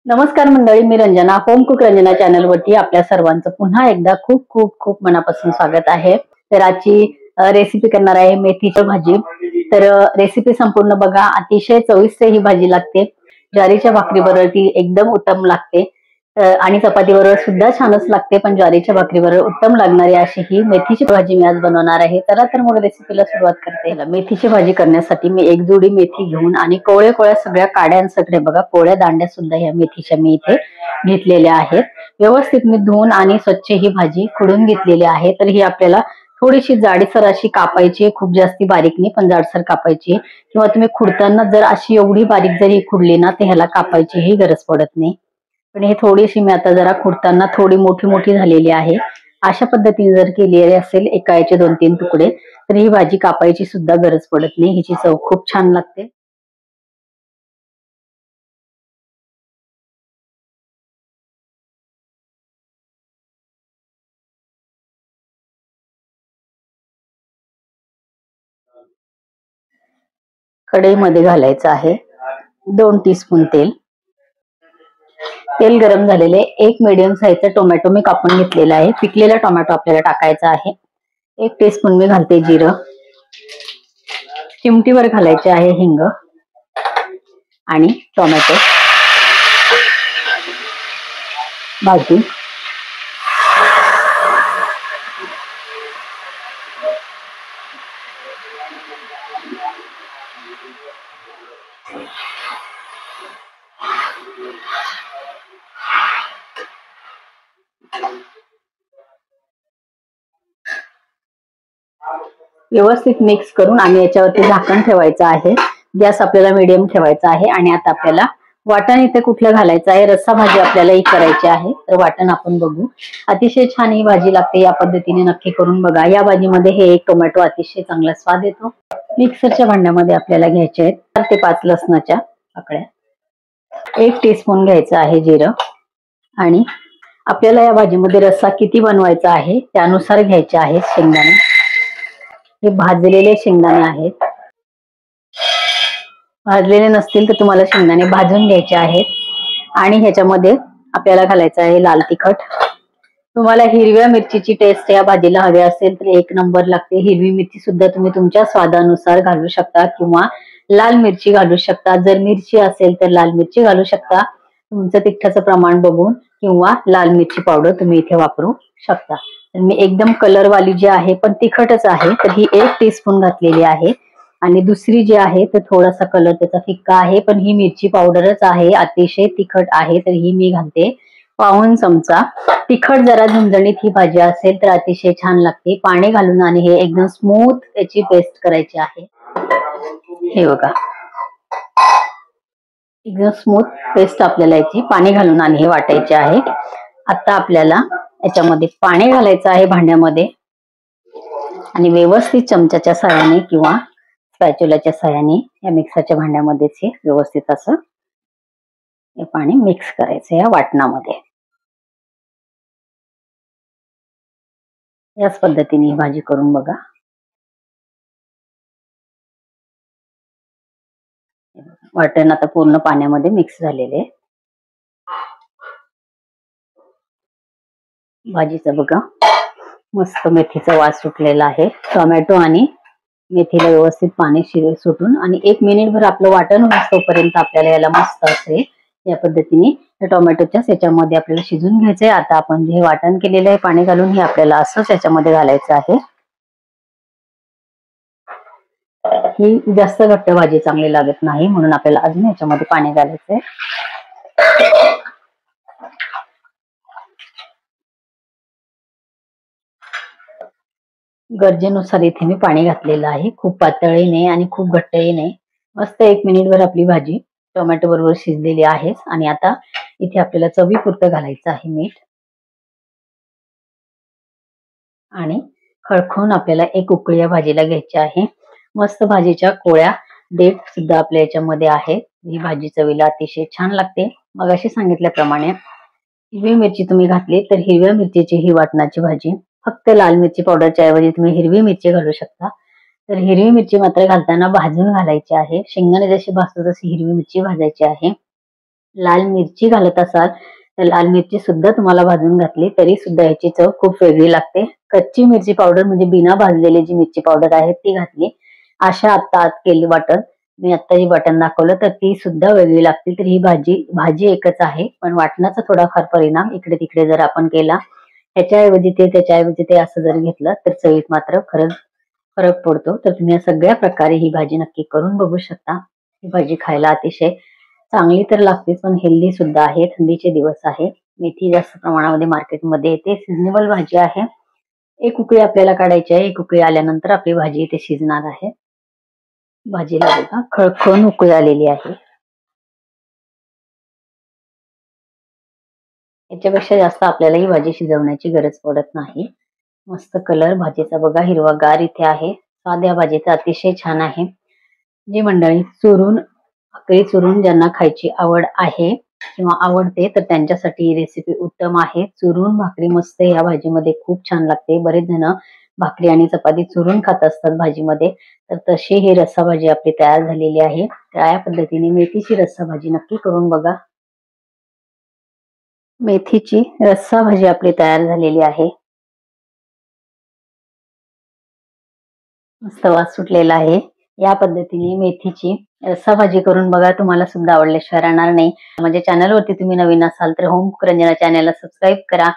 नमस्कार मंडळी, मी Ranjana home cook Ranjana channel वरती आपल्या सर्वांचं पुन्हा एकदा खूप खूप खूप मनापासून स्वागत आहे। तर आजची रेसिपी करणार आहे मेथीची भाजी। तर रेसिपी संपूर्ण बघा, अतिशय चविष्ट ही भाजी लागते। ज्वारीच्या भाकरीबरोबर ती एकदम उत्तम लागते आणि चपातीबरोबर सुद्धा छानच लागते, पण ज्वारीच्या भाकरीबरोबर उत्तम लागणारी अशी ही मेथीची भाजी मी आज बनवणार आहे। चला तर मग रेसिपीला सुरुवात करते। मेथीची भाजी करण्यासाठी मी एक जुडी मेथी घेऊन आणि कोवळ्या कोवळ्या सगळ्या काड्यांसकटे बघा, कोवळ्या दांड्या सुद्धा या मेथीच्या मी इथे घेतलेल्या आहेत। व्यवस्थित मी धुवून आणि स्वच्छ ही भाजी खुडून घेतलेली आहे। तर ही आपल्याला थोडीशी जाडीसर अशी कापायची, खूप जास्ती बारीक नाही पण जाडसर कापायची, किंवा तुम्ही खुडताना जर अशी एवढी बारीक जरी खुडली ना तर ह्याला कापायची ही गरज पडत नाही। पण हे थोडीशी मी आता जरा खुडताना थोडी मोठी मोठी झालेली आहे। अशा पद्धतीने जर केलेली असेल एका याचे 2-3 तुकडे, तर ही भाजी कापायची सुद्धा गरज पडत नाही, हिची चव खूप छान लागते। कढईमध्ये घालायचं आहे 2 टीस्पून तेल। तेल गरम झालेले एक मीडियम साईजचा टोमॅटो मी कापून घेतलेला आहे। पिकलेला टोमॅटो आपल्याला टाकायचा आहे। 1 टीस्पून मी घालते जिरं, चिमटीवर घालायचे आहे हिंग आणि टोमॅटो भाजी व्यवस्थित मिक्स करून आणि याच्यावरती झाकण ठेवायचं आहे। गॅस आपल्याला मीडियम ठेवायचा आहे। आणि आता आपल्याला वाटण इथे कुठलं घालायचं आहे, रस्सा भाजी आपल्याला ही करायची आहे। तर वाटण आपण बघू। अतिशय छान ही भाजी लागते, या पद्धतीने नक्की करून बघा। या भाजीमध्ये हे एक टोमॅटो अतिशय चांगला स्वाद येतो। मिक्सरच्या भांड्यामध्ये आपल्याला घ्यायचे आहेत 4 ते 5 लसणाच्या पाकळ्या, 1 टीस्पून घ्यायचं आहे जिरं, आणि आपल्याला या भाजीमध्ये रस्सा किती बनवायचा आहे त्यानुसार घ्यायचे आहेत शेंगदाणे। हे भाजलेले शेंगदाणे आहेत। भाजलेले नसतील तर तुम्हाला शेंगदाणे भाजून घ्यायचे आहेत। आणि ह्याच्यामध्ये आपल्याला घालायचं आहे लाल तिखट। तुम्हाला हिरव्या मिरचीची टेस्ट या भाजीला हवी असेल तर 1 नंबर लागते। हिरवी मिरची सुद्धा तुम्ही तुमच्या स्वादानुसार घालू शकता किंवा लाल मिरची घालू शकता। जर मिरची असेल तर लाल मिरची घालू शकता, तुमचं तिखटाचं प्रमाण बघून, किंवा लाल मिरची पावडर तुम्ही इथे वापरू शकता। तर मी एकदम कलरवाली जी आहे पण तिखटच आहे, तर ही 1 टीस्पून घातलेली आहे। आणि दुसरी जी आहे तर थोडासा कलर त्याचा फिक्का आहे, पण ही मिरची पावडरच आहे, अतिशय तिखट आहे, तर ही मी घालते पाऊण चमचा। तिखट जरा झणझणीत ही भाजी असेल तर अतिशय छान लागते। पाणी घालून आणि हे एकदम स्मूथ याची पेस्ट करायची आहे। हे बघा, एकदम स्मूथ पेस्ट आपल्याला याची पाणी घालून आणि हे वाटायचे आहे। आता आपल्याला याच्यामध्ये पाणी घालायचं आहे भांड्यामध्ये, आणि व्यवस्थित चमच्याच्या सहाय्याने किंवा स्पॅच्युलाच्या सहाय्याने या मिक्सरच्या भांड्यामध्येच हे व्यवस्थित असं हे पाणी मिक्स करायचं या वाटणामध्ये। याच पद्धतीने ही भाजी करून बघा। वाटण आता पूर्ण पाण्यामध्ये मिक्स झालेले। भाजीचा बघा मस्त मेथीचा वास सुटलेला आहे। टोमॅटो आणि मेथीला व्यवस्थित पाणी सुटून आणि 1 मिनिटभर आपलं वाटण होईपर्यंत आपल्याला याला मस्त असे या पद्धतीने टोमॅटोच्या याच्यामध्ये आपल्याला शिजून घ्यायचंय। आता आपण जे वाटण केलेलं आहे पाणी घालून हे आपल्याला असंच याच्यामध्ये घालायचं आहे। ही जास्त घट्ट भाजी चांगली लागत नाही, म्हणून आपल्याला अजून याच्यामध्ये पाणी घालायचंय। गरजेनुसार इथे मी पाणी घातलेलं आहे, खूप पातळही नाही आणि खूप घट्टही नाही। मस्त 1 मिनिटभर आपली भाजी टोमॅटो बरोबर शिजलेली आहे। आणि आता इथे आपल्याला चवीपुरतं घालायचं आहे मीठ, आणि खळखळून आपल्याला 1 उकळी या भाजीला घ्यायची आहे। मस्त भाजीच्या कोळ्या देठ सुद्धा आपल्या याच्यामध्ये आहे। ही भाजी चवीला अतिशय छान लागते। मगाशी सांगितल्याप्रमाणे हिरवी मिरची तुम्ही घातली तर हिरव्या मिरचीची ही वाटणाची भाजी, फक्त लाल मिरची पावडरच्या ऐवजी तुम्ही हिरवी मिरची घालू शकता। तर हिरवी मिरची मात्र घालताना भाजून घालायची आहे। शेंगदाणे जशी भाजतो तशी हिरवी मिरची भाजायची आहे। लाल मिरची घालत असाल तर लाल मिरची सुद्धा तुम्हाला भाजून घातली तरी सुद्धा याची चव खूप वेगळी लागते. कच्ची मिरची पावडर म्हणजे बिना भाजलेली जी मिरची पावडर आहे ती घातली. अशा आता आत केली वाटण, मी आता जी वाटण दाखवलं तर ती सुद्धा वेगळी लागते. तर ही भाजी एकच आहे, पण वाटणाचा थोडाफार परिणाम इकडे तिकडे जर आपण केला, ह्याच्याऐवजी ते त्याच्याऐवजी ते असं जर घेतलं तर चवीत मात्र खरंच फरक पडतो. तर तुम्ही या सगळ्या प्रकारे ही भाजी नक्की करून बघू शकता. ही भाजी खायला अतिशय चांगली तर लागतेच, पण हेल्दी सुद्धा आहे. थंडीचे दिवस आहे. मेथी जास्त प्रमाणामध्ये मार्केटमध्ये येते. सीझनेबल भाजी आहे. एक उकळी आपल्याला काढायची आहे. एक उकळी आल्यानंतर आपली भाजी इथे शिजणार आहे. भाजीला बघा खळखळून उकळी आलेली आहे. याच्यापेक्षा जास्त आपल्याला ही भाजी शिजवण्याची गरज पडत नाही. मस्त कलर भाजीचा बघा हिरवागार इथे आहे. स्वाद या भाजीचा अतिशय छान आहे. जी मंडळी भाकरी चुरून ज्यांना खायची आवड आहे किंवा आवडते तर त्यांच्यासाठी ही रेसिपी उत्तम आहे. चुरून भाकरी मस्त या भाजीमध्ये खूप छान लागते. बरेच जण भाकरी आणि चपाती चुरून खात असतात भाजीमध्ये, तर तशी ही रस्सा भाजी आपली तयार झालेली आहे. तर या पद्धतीने मेथीची रस्सा भाजी नक्की करून बघा. मेथीची रस्सा भाजी आपली तयार झालेली आहे. मस्त वास सुटलेला आहे. या पद्धतीने मेथीची रस्सा भाजी करून बघा. तुम्हाला सुद्धा आवडल्याशिवाय राहणार नाही. माझ्या चॅनलवरती तुम्ही नवीन असाल तर होम कुक रंजना चॅनलला सबस्क्राईब करा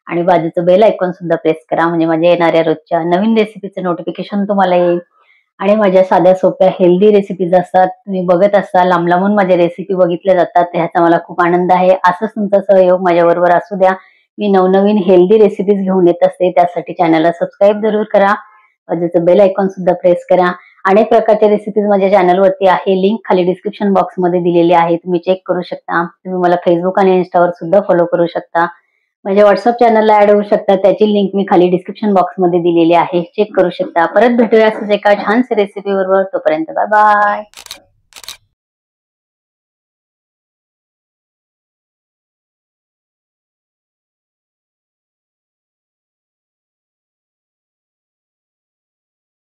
आणि बाजूचं बेल आयकॉन सुद्धा प्रेस करा, म्हणजे माझ्या येणाऱ्या रोजच्या नवीन रेसिपीचं नोटिफिकेशन तुम्हाला येईल. आणि माझ्या साध्या सोप्या हेल्दी रेसिपीज असतात, तुम्ही बघत असता लांब लांबून माझ्या रेसिपी बघितल्या जातात, ह्याचा मला खूप आनंद आहे. असंच तुमचा सहयोग माझ्याबरोबर असू द्या. मी नवनवीन हेल्दी रेसिपीज घेऊन येत असते, त्यासाठी चॅनलला सबस्क्राईब जरूर करा. बाजूचं बेल आयकॉन सुद्धा प्रेस करा. अनेक प्रकारच्या रेसिपीज माझ्या चॅनलवरती आहे. लिंक खाली डिस्क्रिप्शन बॉक्समध्ये दिलेली आहे, तुम्ही चेक करू शकता. तुम्ही मला फेसबुक आणि इन्स्टावर सुद्धा फॉलो करू शकता. माझ्या व्हॉट्सअप चॅनलला ऍड होऊ शकता, त्याची लिंक मी खाली डिस्क्रिप्शन बॉक्समध्ये दिलेली आहे, चेक करू शकता. परत भेटूया असंच एका छानशा रेसिपी बरोबर. तोपर्यंत बाय बाय.